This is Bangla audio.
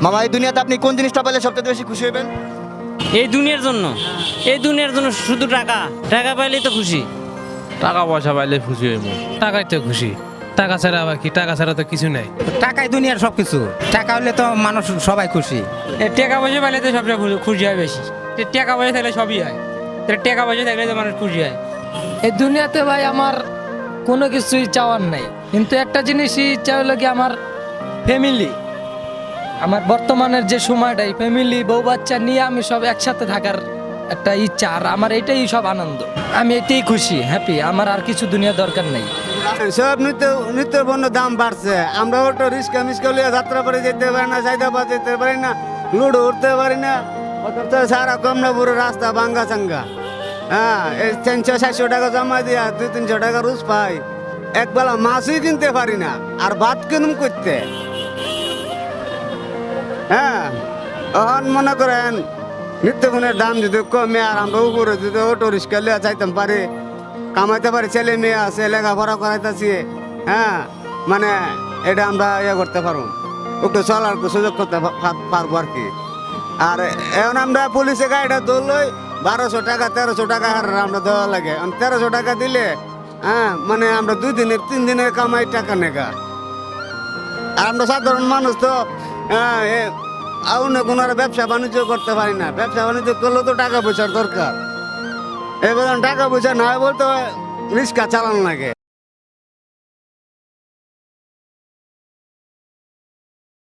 মামা এই দুনিয়াতে আপনি কোন জিনিসটা পেলে সবচেয়ে বেশি খুশি হবেন? এই দুনিয়ার জন্য শুধু টাকা টাকা পাইলেই তো খুশি। টাকা পয়সা পাইলে খুশি হইব। টাকাই তো খুশি, টাকা ছাড়া আবার কি, টাকা ছাড়া তো কিছু নাই। টাকাই দুনিয়ার সবকিছু, টাকা হলে তো মানুষ সবাই খুশি। টাকা পয়সা পাইলে তো সবচেয়ে খুশি হয় বেশি। টাকা পয়সা থাকলে সবই হয়, টাকা পয়সা থাকলে তো মানুষ খুশি হয়। এই দুনিয়াতে ভাই আমার কোনো কিছুই চাওয়ার নাই, কিন্তু একটা জিনিসই ইচ্ছা হলো কি আমার ফ্যামিলি, আমার বর্তমানের যে সময়টাই ফ্যামিলি বউ বাচ্চা নিয়ে আমি সব একসাথে থাকার একটা ইচ্ছা, আর আমার এটাই সব আনন্দ। আমি এটাই খুশি, হ্যাপি, আমার আর কিছু দুনিয়া দরকার নেই। সব নিত্য পণ্য দাম বাড়ছে, আমরা তো রিক্সা মিসকা লিয়ে যাত্রা করে যেতে পারি না, সাইদাবাদ যেতে পারি না, লুডো উঠতে পারি না, অথচ সারা কমলাপুরের রাস্তা ভাঙ্গা চাঙ্গা। হ্যাঁ, এই 300-400 টাকা জমা দিয়া 200-300 টাকা রোজ পাই, একবেলা মাছই কিনতে পারি না, আর ভাত কিনুম করতে। হ্যাঁ, এখন মনে করেন নিত্যপণ্যের দাম যদি কমে আর আমরা উপরে যদি অটো রিক্সা লিয়ে যাইতাম পারি, কামাইতে পারি, ছেলে মেয়ে আছে, লেখাপড়া করাইতেছি। হ্যাঁ, মানে এটা আমরা ইয়ে করতে পারবো, একটু চলার সুযোগ করতে পারবো আর কি। আর এখন আমরা পুলিশে গাড়িটা ধরলই 1200 টাকা 1300 টাকা হার আমরা দেওয়া লাগে। 1300 টাকা দিলে হ্যাঁ মানে আমরা 2 দিনের 3 দিনের কামাই টাকা নেগা। আর আমরা সাধারণ মানুষ তো অন্য কোনো ব্যবসা বাণিজ্য করতে পারি না, ব্যবসা বাণিজ্য করলেও তো টাকা পয়সার দরকার। এবার টাকা পয়সা না বলতে রিক্সা চালানো লাগে।